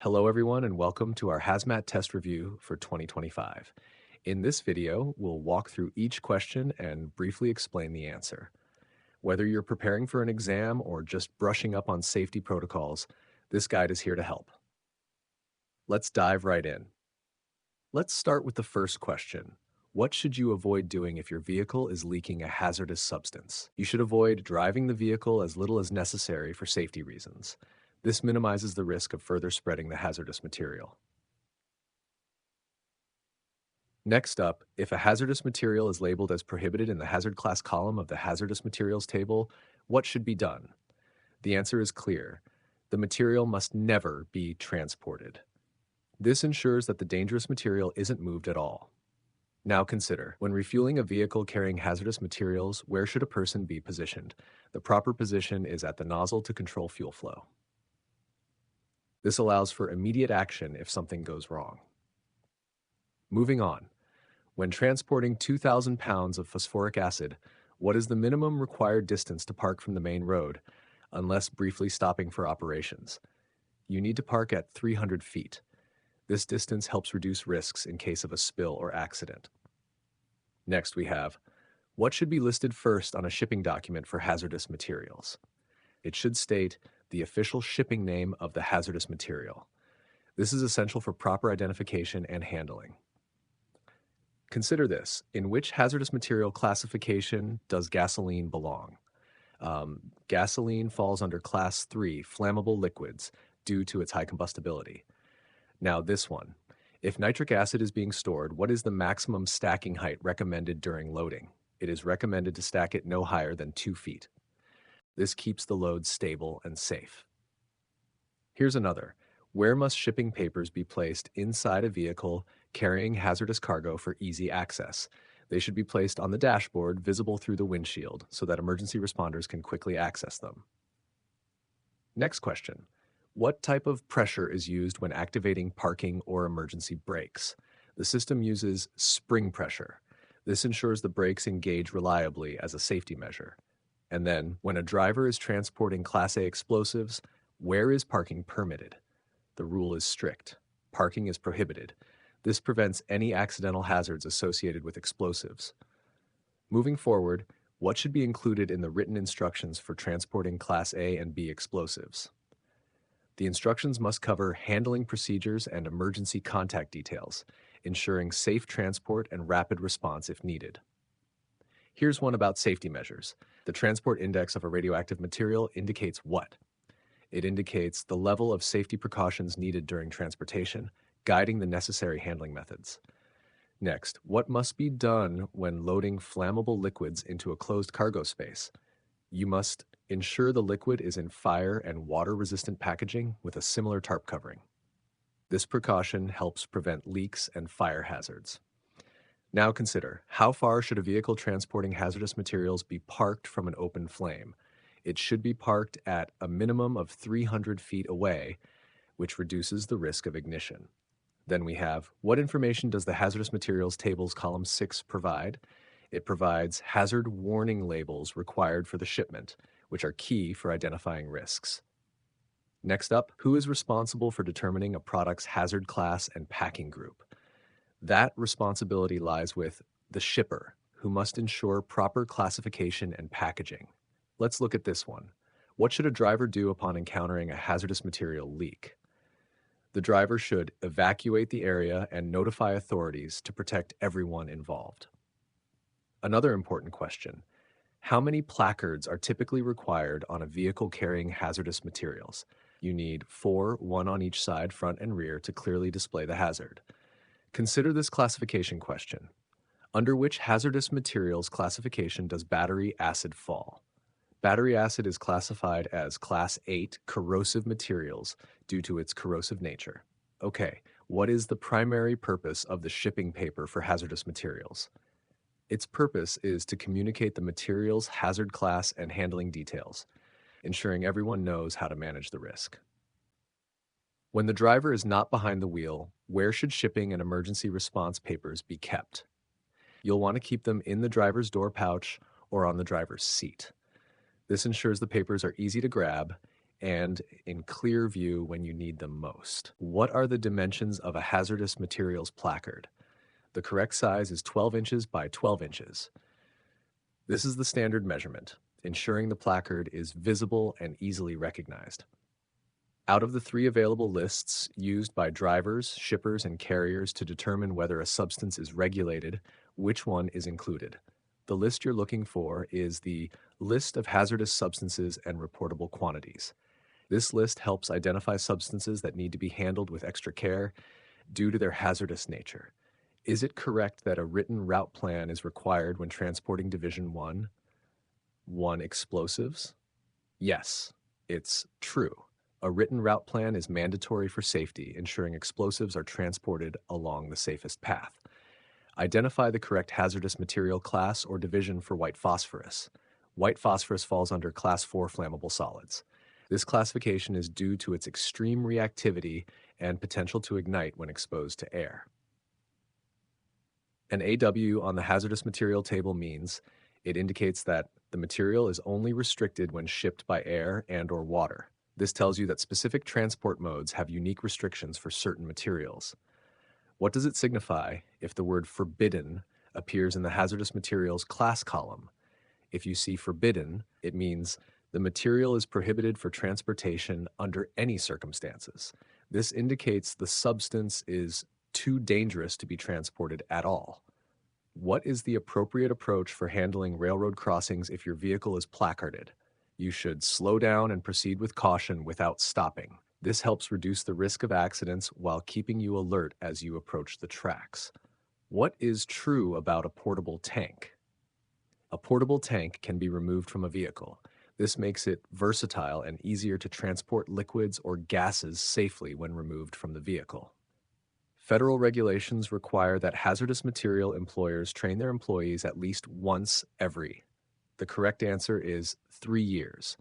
Hello everyone and welcome to our Hazmat test review for 2025. In this video, we'll walk through each question and briefly explain the answer. Whether you're preparing for an exam or just brushing up on safety protocols, this guide is here to help. Let's dive right in. Let's start with the first question. What should you avoid doing if your vehicle is leaking a hazardous substance? You should avoid driving the vehicle as little as necessary for safety reasons. This minimizes the risk of further spreading the hazardous material. Next up, if a hazardous material is labeled as prohibited in the hazard class column of the hazardous materials table, what should be done? The answer is clear. The material must never be transported. This ensures that the dangerous material isn't moved at all. Now consider, when refueling a vehicle carrying hazardous materials, where should a person be positioned? The proper position is at the nozzle to control fuel flow. This allows for immediate action if something goes wrong. Moving on. When transporting 2,000 pounds of phosphoric acid, what is the minimum required distance to park from the main road, unless briefly stopping for operations? You need to park at 300 feet. This distance helps reduce risks in case of a spill or accident. Next we have, what should be listed first on a shipping document for hazardous materials? It should state the official shipping name of the hazardous material. This is essential for proper identification and handling. Consider this, in which hazardous material classification does gasoline belong? Gasoline falls under Class 3, flammable liquids, due to its high combustibility. Now this one, if nitric acid is being stored, what is the maximum stacking height recommended during loading? It is recommended to stack it no higher than 2 feet. This keeps the load stable and safe. Here's another. Where must shipping papers be placed inside a vehicle carrying hazardous cargo for easy access? They should be placed on the dashboard, visible through the windshield, so that emergency responders can quickly access them. Next question. What type of pressure is used when activating parking or emergency brakes? The system uses spring pressure. This ensures the brakes engage reliably as a safety measure. And then, when a driver is transporting Class A explosives, where is parking permitted? The rule is strict. Parking is prohibited. This prevents any accidental hazards associated with explosives. Moving forward, what should be included in the written instructions for transporting Class A and B explosives? The instructions must cover handling procedures and emergency contact details, ensuring safe transport and rapid response if needed. Here's one about safety measures. The transport index of a radioactive material indicates what? It indicates the level of safety precautions needed during transportation, guiding the necessary handling methods. Next, what must be done when loading flammable liquids into a closed cargo space? You must ensure the liquid is in fire and water-resistant packaging with a similar tarp covering. This precaution helps prevent leaks and fire hazards. Now consider, how far should a vehicle transporting hazardous materials be parked from an open flame? It should be parked at a minimum of 300 feet away, which reduces the risk of ignition. Then we have, what information does the hazardous materials tables column 6 provide? It provides hazard warning labels required for the shipment, which are key for identifying risks. Next up, who is responsible for determining a product's hazard class and packing group? That responsibility lies with the shipper, who must ensure proper classification and packaging. Let's look at this one. What should a driver do upon encountering a hazardous material leak? The driver should evacuate the area and notify authorities to protect everyone involved. Another important question. How many placards are typically required on a vehicle carrying hazardous materials? You need 4, one on each side, front and rear, to clearly display the hazard. Consider this classification question. Under which hazardous materials classification does battery acid fall? Battery acid is classified as Class 8 corrosive materials due to its corrosive nature. Okay, what is the primary purpose of the shipping paper for hazardous materials? Its purpose is to communicate the material's hazard class and handling details, ensuring everyone knows how to manage the risk. When the driver is not behind the wheel, where should shipping and emergency response papers be kept? You'll want to keep them in the driver's door pouch or on the driver's seat. This ensures the papers are easy to grab, and in clear view when you need them most. What are the dimensions of a hazardous materials placard? The correct size is 12 inches by 12 inches. This is the standard measurement, ensuring the placard is visible and easily recognized. Out of the 3 available lists used by drivers, shippers, and carriers to determine whether a substance is regulated, which one is included? The list you're looking for is the List of Hazardous Substances and Reportable Quantities. This list helps identify substances that need to be handled with extra care due to their hazardous nature. Is it correct that a written route plan is required when transporting Division 1? 1. Explosives? Yes, it's true. A written route plan is mandatory for safety, ensuring explosives are transported along the safest path. Identify the correct hazardous material class or division for white phosphorus. White phosphorus falls under Class 4 flammable solids. This classification is due to its extreme reactivity and potential to ignite when exposed to air. An AW on the hazardous material table means it indicates that the material is only restricted when shipped by air and/or water. This tells you that specific transport modes have unique restrictions for certain materials. What does it signify if the word forbidden appears in the hazardous materials class column? If you see forbidden, it means the material is prohibited for transportation under any circumstances. This indicates the substance is too dangerous to be transported at all. What is the appropriate approach for handling railroad crossings if your vehicle is placarded? You should slow down and proceed with caution without stopping. This helps reduce the risk of accidents while keeping you alert as you approach the tracks. What is true about a portable tank? A portable tank can be removed from a vehicle. This makes it versatile and easier to transport liquids or gases safely when removed from the vehicle. Federal regulations require that hazardous material employers train their employees at least once every. The correct answer is 3 years.